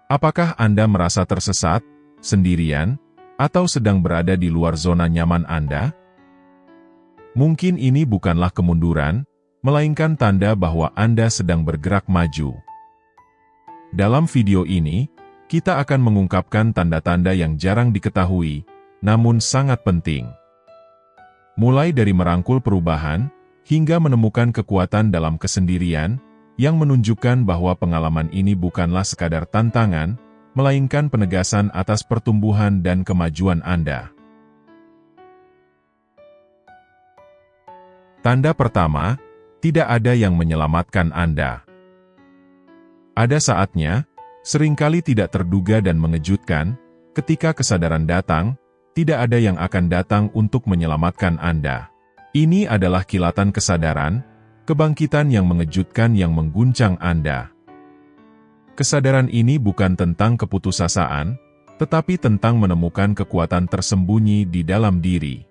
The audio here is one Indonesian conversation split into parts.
Apakah Anda merasa tersesat, sendirian, atau sedang berada di luar zona nyaman Anda? Mungkin ini bukanlah kemunduran, melainkan tanda bahwa Anda sedang bergerak maju. Dalam video ini, kita akan mengungkapkan tanda-tanda yang jarang diketahui, namun sangat penting. Mulai dari merangkul perubahan, hingga menemukan kekuatan dalam kesendirian, yang menunjukkan bahwa pengalaman ini bukanlah sekadar tantangan, melainkan penegasan atas pertumbuhan dan kemajuan Anda. Tanda pertama, tidak ada yang menyelamatkan Anda. Ada saatnya, seringkali tidak terduga dan mengejutkan, ketika kesadaran datang, tidak ada yang akan datang untuk menyelamatkan Anda. Ini adalah kilatan kesadaran, kebangkitan yang mengejutkan yang mengguncang Anda. Kesadaran ini bukan tentang keputusasaan, tetapi tentang menemukan kekuatan tersembunyi di dalam diri.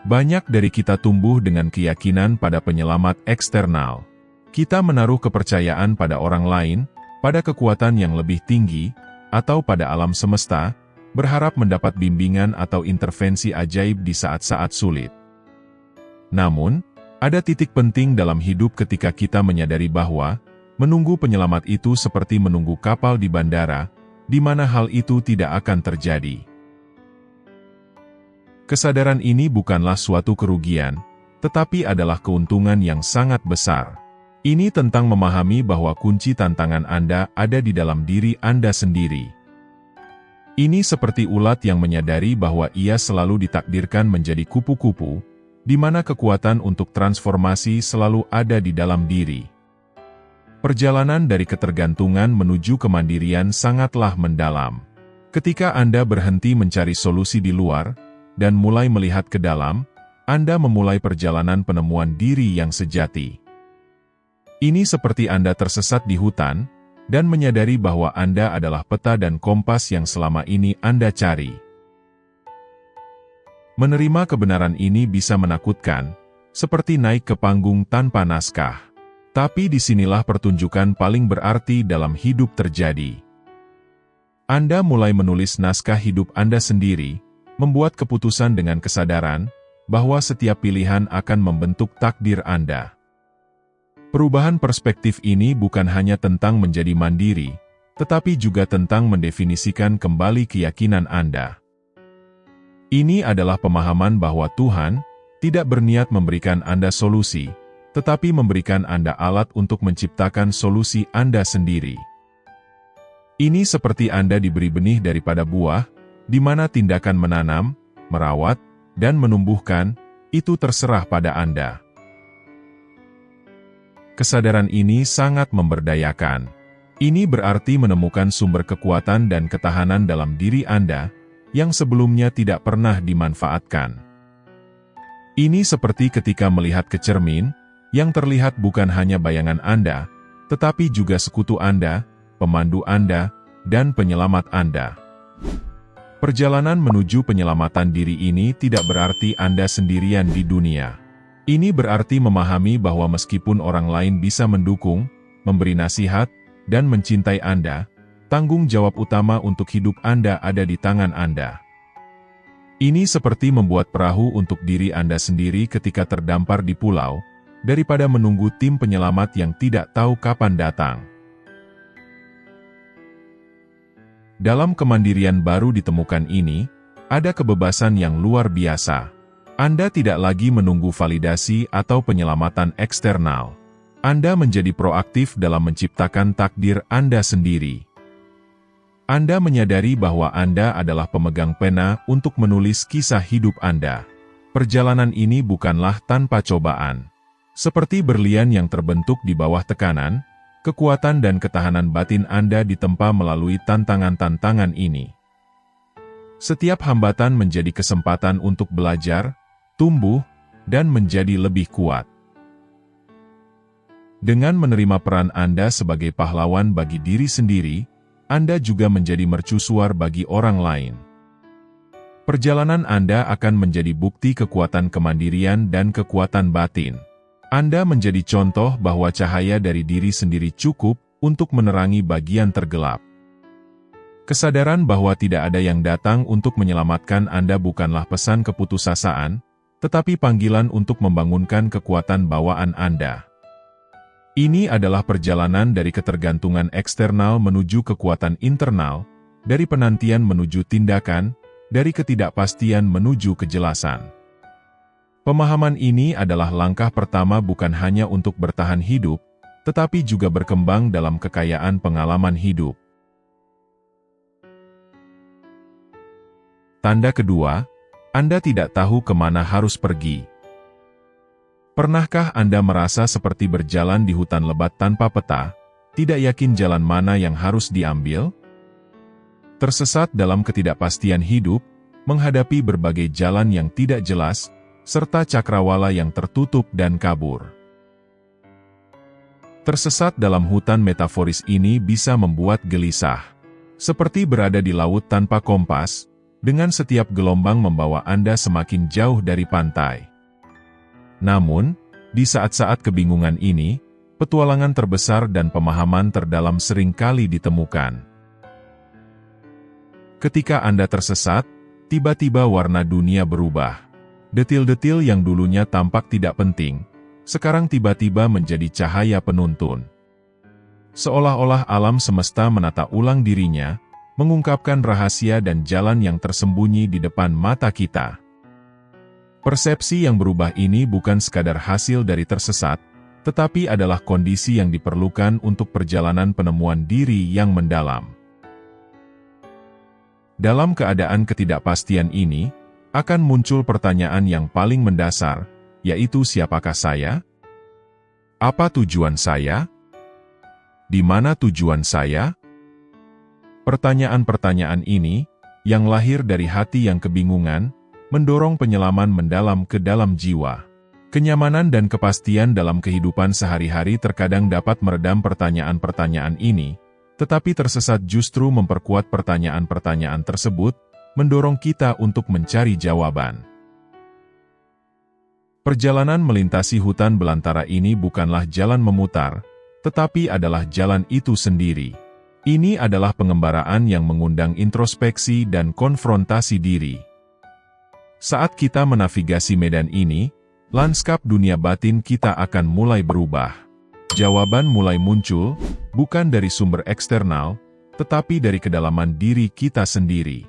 Banyak dari kita tumbuh dengan keyakinan pada penyelamat eksternal. Kita menaruh kepercayaan pada orang lain, pada kekuatan yang lebih tinggi, atau pada alam semesta, berharap mendapat bimbingan atau intervensi ajaib di saat-saat sulit. Namun, ada titik penting dalam hidup ketika kita menyadari bahwa menunggu penyelamat itu seperti menunggu kapal di bandara, di mana hal itu tidak akan terjadi. Kesadaran ini bukanlah suatu kerugian, tetapi adalah keuntungan yang sangat besar. Ini tentang memahami bahwa kunci tantangan Anda ada di dalam diri Anda sendiri. Ini seperti ulat yang menyadari bahwa ia selalu ditakdirkan menjadi kupu-kupu, di mana kekuatan untuk transformasi selalu ada di dalam diri. Perjalanan dari ketergantungan menuju kemandirian sangatlah mendalam. Ketika Anda berhenti mencari solusi di luar, dan mulai melihat ke dalam, Anda memulai perjalanan penemuan diri yang sejati. Ini seperti Anda tersesat di hutan, dan menyadari bahwa Anda adalah peta dan kompas yang selama ini Anda cari. Menerima kebenaran ini bisa menakutkan, seperti naik ke panggung tanpa naskah. Tapi disinilah pertunjukan paling berarti dalam hidup terjadi. Anda mulai menulis naskah hidup Anda sendiri, membuat keputusan dengan kesadaran, bahwa setiap pilihan akan membentuk takdir Anda. Perubahan perspektif ini bukan hanya tentang menjadi mandiri, tetapi juga tentang mendefinisikan kembali keyakinan Anda. Ini adalah pemahaman bahwa Tuhan tidak berniat memberikan Anda solusi, tetapi memberikan Anda alat untuk menciptakan solusi Anda sendiri. Ini seperti Anda diberi benih daripada buah, di mana tindakan menanam, merawat, dan menumbuhkan, itu terserah pada Anda. Kesadaran ini sangat memberdayakan. Ini berarti menemukan sumber kekuatan dan ketahanan dalam diri Anda, yang sebelumnya tidak pernah dimanfaatkan. Ini seperti ketika melihat ke cermin, yang terlihat bukan hanya bayangan Anda, tetapi juga sekutu Anda, pemandu Anda, dan penyelamat Anda. Perjalanan menuju penyelamatan diri ini tidak berarti Anda sendirian di dunia. Ini berarti memahami bahwa meskipun orang lain bisa mendukung, memberi nasihat, dan mencintai Anda, tanggung jawab utama untuk hidup Anda ada di tangan Anda. Ini seperti membuat perahu untuk diri Anda sendiri ketika terdampar di pulau, daripada menunggu tim penyelamat yang tidak tahu kapan datang. Dalam kemandirian baru ditemukan ini, ada kebebasan yang luar biasa. Anda tidak lagi menunggu validasi atau penyelamatan eksternal. Anda menjadi proaktif dalam menciptakan takdir Anda sendiri. Anda menyadari bahwa Anda adalah pemegang pena untuk menulis kisah hidup Anda. Perjalanan ini bukanlah tanpa cobaan. Seperti berlian yang terbentuk di bawah tekanan, kekuatan dan ketahanan batin Anda ditempa melalui tantangan-tantangan ini. Setiap hambatan menjadi kesempatan untuk belajar, tumbuh, dan menjadi lebih kuat. Dengan menerima peran Anda sebagai pahlawan bagi diri sendiri, Anda juga menjadi mercusuar bagi orang lain. Perjalanan Anda akan menjadi bukti kekuatan kemandirian dan kekuatan batin. Anda menjadi contoh bahwa cahaya dari diri sendiri cukup untuk menerangi bagian tergelap. Kesadaran bahwa tidak ada yang datang untuk menyelamatkan Anda bukanlah pesan keputusasaan, tetapi panggilan untuk membangunkan kekuatan bawaan Anda. Ini adalah perjalanan dari ketergantungan eksternal menuju kekuatan internal, dari penantian menuju tindakan, dari ketidakpastian menuju kejelasan. Pemahaman ini adalah langkah pertama bukan hanya untuk bertahan hidup, tetapi juga berkembang dalam kekayaan pengalaman hidup. Tanda kedua, Anda tidak tahu kemana harus pergi. Pernahkah Anda merasa seperti berjalan di hutan lebat tanpa peta, tidak yakin jalan mana yang harus diambil? Tersesat dalam ketidakpastian hidup, menghadapi berbagai jalan yang tidak jelas, serta cakrawala yang tertutup dan kabur. Tersesat dalam hutan metaforis ini bisa membuat gelisah. Seperti berada di laut tanpa kompas, dengan setiap gelombang membawa Anda semakin jauh dari pantai. Namun, di saat-saat kebingungan ini, petualangan terbesar dan pemahaman terdalam seringkali ditemukan. Ketika Anda tersesat, tiba-tiba warna dunia berubah. Detil-detil yang dulunya tampak tidak penting, sekarang tiba-tiba menjadi cahaya penuntun. Seolah-olah alam semesta menata ulang dirinya, mengungkapkan rahasia dan jalan yang tersembunyi di depan mata kita. Persepsi yang berubah ini bukan sekadar hasil dari tersesat, tetapi adalah kondisi yang diperlukan untuk perjalanan penemuan diri yang mendalam. Dalam keadaan ketidakpastian ini, akan muncul pertanyaan yang paling mendasar, yaitu siapakah saya? Apa tujuan saya? Di mana tujuan saya? Pertanyaan-pertanyaan ini, yang lahir dari hati yang kebingungan, mendorong penyelaman mendalam ke dalam jiwa. Kenyamanan dan kepastian dalam kehidupan sehari-hari terkadang dapat meredam pertanyaan-pertanyaan ini, tetapi tersesat justru memperkuat pertanyaan-pertanyaan tersebut, mendorong kita untuk mencari jawaban. Perjalanan melintasi hutan belantara ini bukanlah jalan memutar, tetapi adalah jalan itu sendiri. Ini adalah pengembaraan yang mengundang introspeksi dan konfrontasi diri. Saat kita menavigasi medan ini, lanskap dunia batin kita akan mulai berubah. Jawaban mulai muncul, bukan dari sumber eksternal, tetapi dari kedalaman diri kita sendiri.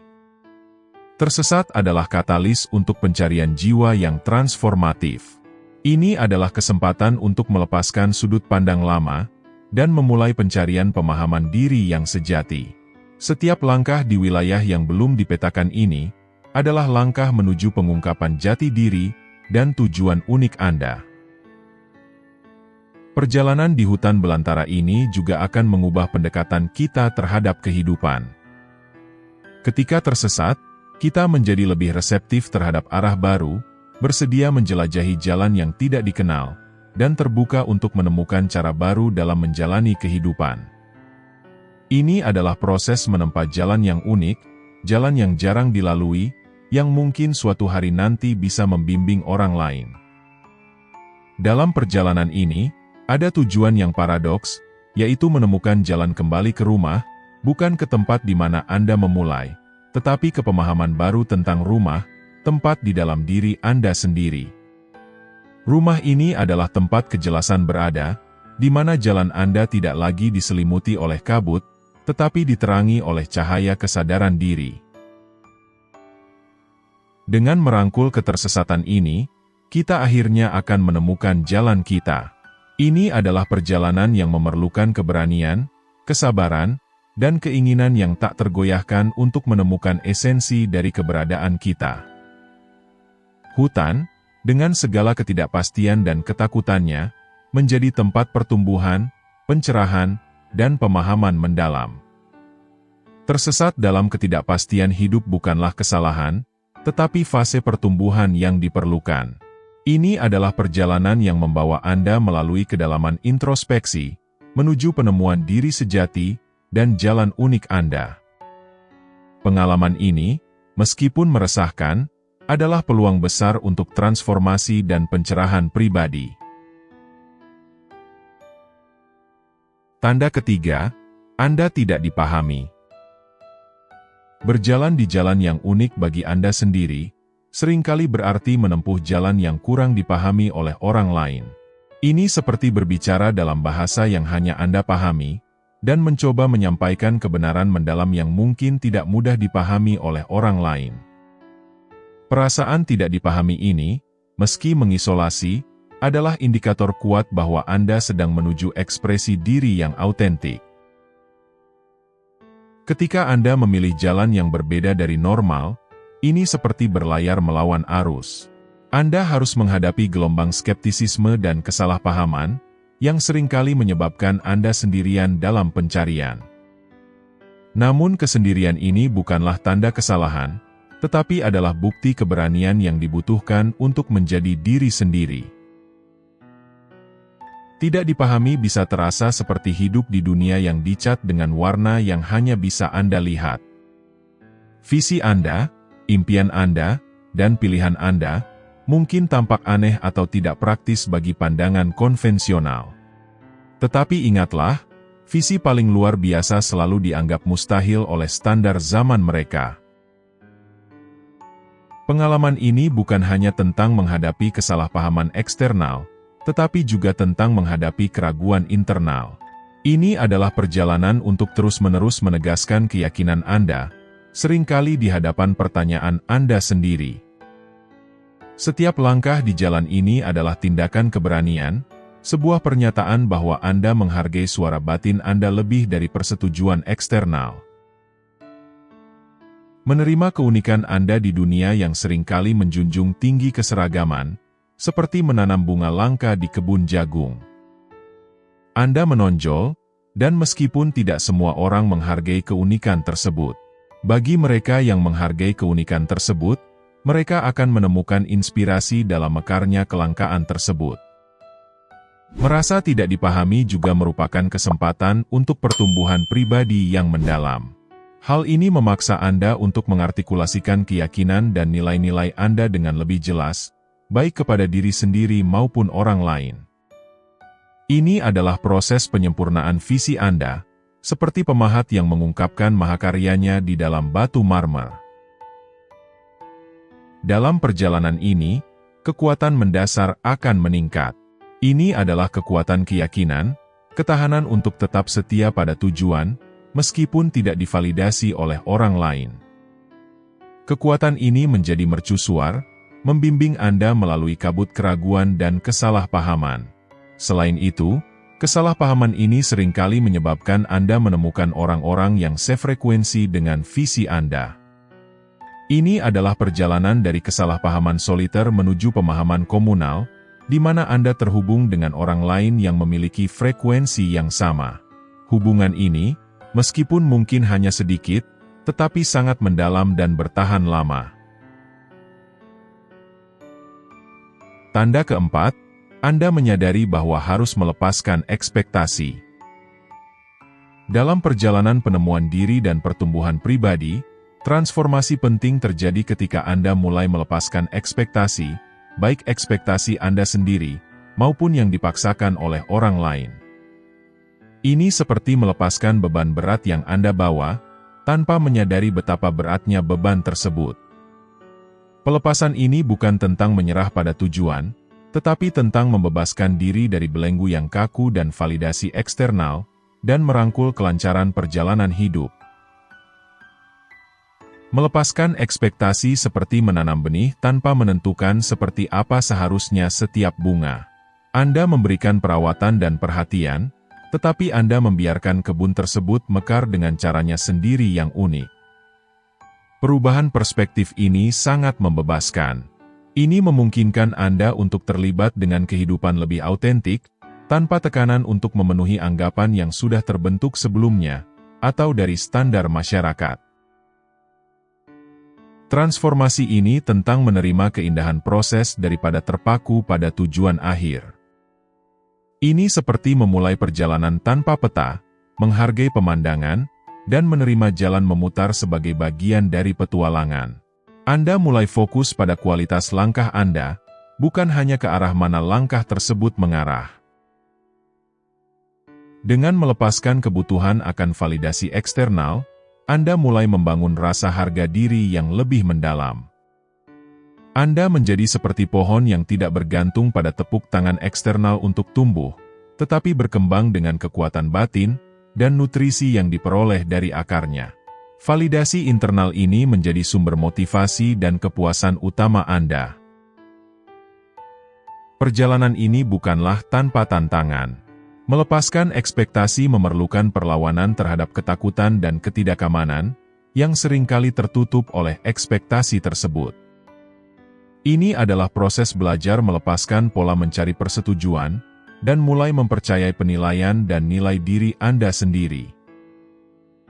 Tersesat adalah katalis untuk pencarian jiwa yang transformatif. Ini adalah kesempatan untuk melepaskan sudut pandang lama, dan memulai pencarian pemahaman diri yang sejati. Setiap langkah di wilayah yang belum dipetakan ini, adalah langkah menuju pengungkapan jati diri, dan tujuan unik Anda. Perjalanan di hutan belantara ini juga akan mengubah pendekatan kita terhadap kehidupan. Ketika tersesat, kita menjadi lebih reseptif terhadap arah baru, bersedia menjelajahi jalan yang tidak dikenal, dan terbuka untuk menemukan cara baru dalam menjalani kehidupan. Ini adalah proses menempuh jalan yang unik, jalan yang jarang dilalui, yang mungkin suatu hari nanti bisa membimbing orang lain. Dalam perjalanan ini, ada tujuan yang paradoks, yaitu menemukan jalan kembali ke rumah, bukan ke tempat di mana Anda memulai, tetapi ke pemahaman baru tentang rumah, tempat di dalam diri Anda sendiri. Rumah ini adalah tempat kejelasan berada, di mana jalan Anda tidak lagi diselimuti oleh kabut, tetapi diterangi oleh cahaya kesadaran diri. Dengan merangkul ketersesatan ini, kita akhirnya akan menemukan jalan kita. Ini adalah perjalanan yang memerlukan keberanian, kesabaran, dan keinginan yang tak tergoyahkan untuk menemukan esensi dari keberadaan kita. Hutan, dengan segala ketidakpastian dan ketakutannya, menjadi tempat pertumbuhan, pencerahan, dan pemahaman mendalam. Tersesat dalam ketidakpastian hidup bukanlah kesalahan, tetapi fase pertumbuhan yang diperlukan. Ini adalah perjalanan yang membawa Anda melalui kedalaman introspeksi, menuju penemuan diri sejati, dan jalan unik Anda. Pengalaman ini, meskipun meresahkan, adalah peluang besar untuk transformasi dan pencerahan pribadi. Tanda ketiga, Anda tidak dipahami. Berjalan di jalan yang unik bagi Anda sendiri, seringkali berarti menempuh jalan yang kurang dipahami oleh orang lain. Ini seperti berbicara dalam bahasa yang hanya Anda pahami, dan mencoba menyampaikan kebenaran mendalam yang mungkin tidak mudah dipahami oleh orang lain. Perasaan tidak dipahami ini, meski mengisolasi, adalah indikator kuat bahwa Anda sedang menuju ekspresi diri yang autentik. Ketika Anda memilih jalan yang berbeda dari normal, ini seperti berlayar melawan arus. Anda harus menghadapi gelombang skeptisisme dan kesalahpahaman, yang seringkali menyebabkan Anda sendirian dalam pencarian. Namun kesendirian ini bukanlah tanda kesalahan, tetapi adalah bukti keberanian yang dibutuhkan untuk menjadi diri sendiri. Tidak dipahami bisa terasa seperti hidup di dunia yang dicat dengan warna yang hanya bisa Anda lihat. Visi Anda, impian Anda, dan pilihan Anda mungkin tampak aneh atau tidak praktis bagi pandangan konvensional. Tetapi ingatlah, visi paling luar biasa selalu dianggap mustahil oleh standar zaman mereka. Pengalaman ini bukan hanya tentang menghadapi kesalahpahaman eksternal, tetapi juga tentang menghadapi keraguan internal. Ini adalah perjalanan untuk terus-menerus menegaskan keyakinan Anda, seringkali di hadapan pertanyaan Anda sendiri. Setiap langkah di jalan ini adalah tindakan keberanian, sebuah pernyataan bahwa Anda menghargai suara batin Anda lebih dari persetujuan eksternal. Menerima keunikan Anda di dunia yang seringkali menjunjung tinggi keseragaman, seperti menanam bunga langka di kebun jagung. Anda menonjol, dan meskipun tidak semua orang menghargai keunikan tersebut, bagi mereka yang menghargai keunikan tersebut, mereka akan menemukan inspirasi dalam mekarnya kelangkaan tersebut. Merasa tidak dipahami juga merupakan kesempatan untuk pertumbuhan pribadi yang mendalam. Hal ini memaksa Anda untuk mengartikulasikan keyakinan dan nilai-nilai Anda dengan lebih jelas, baik kepada diri sendiri maupun orang lain. Ini adalah proses penyempurnaan visi Anda, seperti pemahat yang mengungkapkan mahakaryanya di dalam batu marmer. Dalam perjalanan ini, kekuatan mendasar akan meningkat. Ini adalah kekuatan keyakinan, ketahanan untuk tetap setia pada tujuan, meskipun tidak divalidasi oleh orang lain. Kekuatan ini menjadi mercusuar, membimbing Anda melalui kabut keraguan dan kesalahpahaman. Selain itu, kesalahpahaman ini seringkali menyebabkan Anda menemukan orang-orang yang sefrekuensi dengan visi Anda. Ini adalah perjalanan dari kesalahpahaman soliter menuju pemahaman komunal, di mana Anda terhubung dengan orang lain yang memiliki frekuensi yang sama. Hubungan ini, meskipun mungkin hanya sedikit, tetapi sangat mendalam dan bertahan lama. Tanda keempat, Anda menyadari bahwa harus melepaskan ekspektasi. Dalam perjalanan penemuan diri dan pertumbuhan pribadi, transformasi penting terjadi ketika Anda mulai melepaskan ekspektasi, baik ekspektasi Anda sendiri, maupun yang dipaksakan oleh orang lain. Ini seperti melepaskan beban berat yang Anda bawa, tanpa menyadari betapa beratnya beban tersebut. Pelepasan ini bukan tentang menyerah pada tujuan, tetapi tentang membebaskan diri dari belenggu yang kaku dan validasi eksternal, dan merangkul kelancaran perjalanan hidup. Melepaskan ekspektasi seperti menanam benih tanpa menentukan seperti apa seharusnya setiap bunga. Anda memberikan perawatan dan perhatian, tetapi Anda membiarkan kebun tersebut mekar dengan caranya sendiri yang unik. Perubahan perspektif ini sangat membebaskan. Ini memungkinkan Anda untuk terlibat dengan kehidupan lebih autentik, tanpa tekanan untuk memenuhi anggapan yang sudah terbentuk sebelumnya, atau dari standar masyarakat. Transformasi ini tentang menerima keindahan proses daripada terpaku pada tujuan akhir. Ini seperti memulai perjalanan tanpa peta, menghargai pemandangan, dan menerima jalan memutar sebagai bagian dari petualangan. Anda mulai fokus pada kualitas langkah Anda, bukan hanya ke arah mana langkah tersebut mengarah. Dengan melepaskan kebutuhan akan validasi eksternal, Anda mulai membangun rasa harga diri yang lebih mendalam. Anda menjadi seperti pohon yang tidak bergantung pada tepuk tangan eksternal untuk tumbuh, tetapi berkembang dengan kekuatan batin dan nutrisi yang diperoleh dari akarnya. Validasi internal ini menjadi sumber motivasi dan kepuasan utama Anda. Perjalanan ini bukanlah tanpa tantangan. Melepaskan ekspektasi memerlukan perlawanan terhadap ketakutan dan ketidakamanan, yang seringkali tertutup oleh ekspektasi tersebut. Ini adalah proses belajar melepaskan pola mencari persetujuan, dan mulai mempercayai penilaian dan nilai diri Anda sendiri.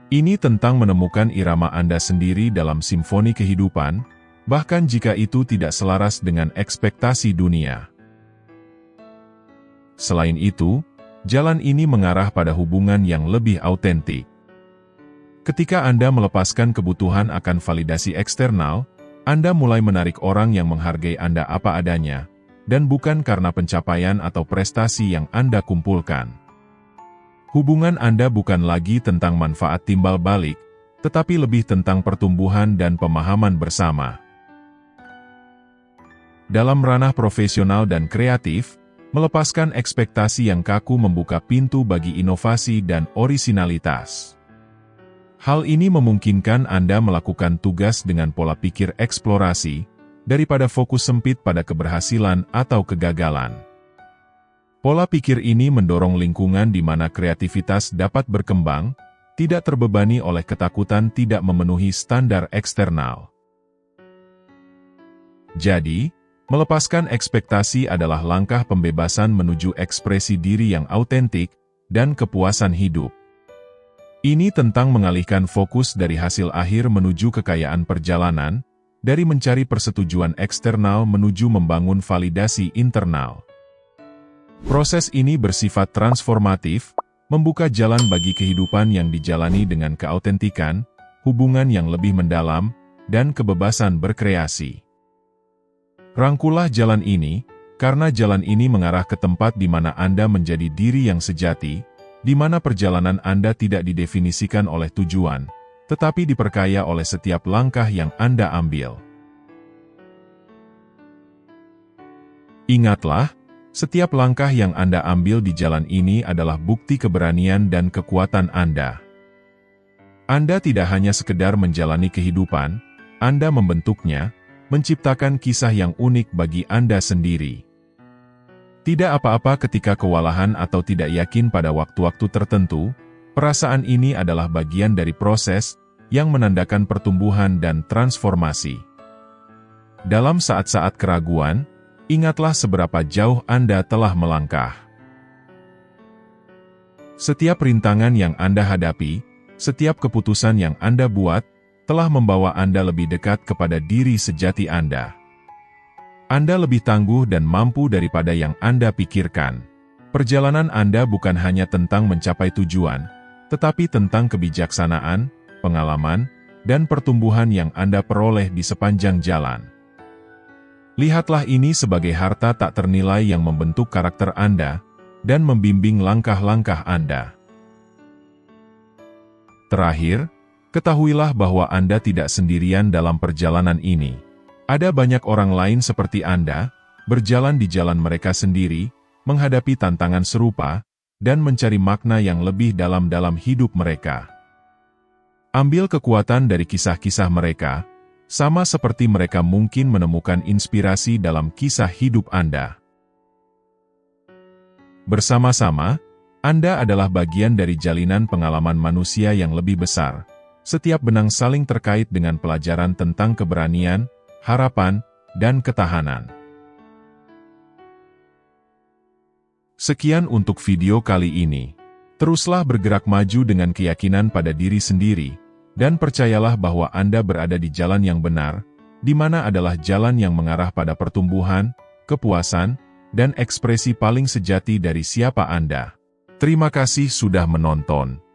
Ini tentang menemukan irama Anda sendiri dalam simfoni kehidupan, bahkan jika itu tidak selaras dengan ekspektasi dunia. Selain itu, jalan ini mengarah pada hubungan yang lebih autentik. Ketika Anda melepaskan kebutuhan akan validasi eksternal, Anda mulai menarik orang yang menghargai Anda apa adanya, dan bukan karena pencapaian atau prestasi yang Anda kumpulkan. Hubungan Anda bukan lagi tentang manfaat timbal balik, tetapi lebih tentang pertumbuhan dan pemahaman bersama. Dalam ranah profesional dan kreatif, melepaskan ekspektasi yang kaku membuka pintu bagi inovasi dan orisinalitas. Hal ini memungkinkan Anda melakukan tugas dengan pola pikir eksplorasi, daripada fokus sempit pada keberhasilan atau kegagalan. Pola pikir ini mendorong lingkungan di mana kreativitas dapat berkembang, tidak terbebani oleh ketakutan tidak memenuhi standar eksternal. Jadi, melepaskan ekspektasi adalah langkah pembebasan menuju ekspresi diri yang autentik dan kepuasan hidup. Ini tentang mengalihkan fokus dari hasil akhir menuju kekayaan perjalanan, dari mencari persetujuan eksternal menuju membangun validasi internal. Proses ini bersifat transformatif, membuka jalan bagi kehidupan yang dijalani dengan keautentikan, hubungan yang lebih mendalam, dan kebebasan berkreasi. Rangkulah jalan ini, karena jalan ini mengarah ke tempat di mana Anda menjadi diri yang sejati, di mana perjalanan Anda tidak didefinisikan oleh tujuan, tetapi diperkaya oleh setiap langkah yang Anda ambil. Ingatlah, setiap langkah yang Anda ambil di jalan ini adalah bukti keberanian dan kekuatan Anda. Anda tidak hanya sekedar menjalani kehidupan, Anda membentuknya, menciptakan kisah yang unik bagi Anda sendiri. Tidak apa-apa ketika kewalahan atau tidak yakin pada waktu-waktu tertentu, perasaan ini adalah bagian dari proses yang menandakan pertumbuhan dan transformasi. Dalam saat-saat keraguan, ingatlah seberapa jauh Anda telah melangkah. Setiap rintangan yang Anda hadapi, setiap keputusan yang Anda buat, telah membawa Anda lebih dekat kepada diri sejati Anda. Anda lebih tangguh dan mampu daripada yang Anda pikirkan. Perjalanan Anda bukan hanya tentang mencapai tujuan, tetapi tentang kebijaksanaan, pengalaman, dan pertumbuhan yang Anda peroleh di sepanjang jalan. Lihatlah ini sebagai harta tak ternilai yang membentuk karakter Anda, dan membimbing langkah-langkah Anda. Terakhir, ketahuilah bahwa Anda tidak sendirian dalam perjalanan ini. Ada banyak orang lain seperti Anda, berjalan di jalan mereka sendiri, menghadapi tantangan serupa, dan mencari makna yang lebih dalam hidup mereka. Ambil kekuatan dari kisah-kisah mereka, sama seperti mereka mungkin menemukan inspirasi dalam kisah hidup Anda. Bersama-sama, Anda adalah bagian dari jalinan pengalaman manusia yang lebih besar. Setiap benang saling terkait dengan pelajaran tentang keberanian, harapan, dan ketahanan. Sekian untuk video kali ini. Teruslah bergerak maju dengan keyakinan pada diri sendiri, dan percayalah bahwa Anda berada di jalan yang benar, di mana adalah jalan yang mengarah pada pertumbuhan, kepuasan, dan ekspresi paling sejati dari siapa Anda. Terima kasih sudah menonton.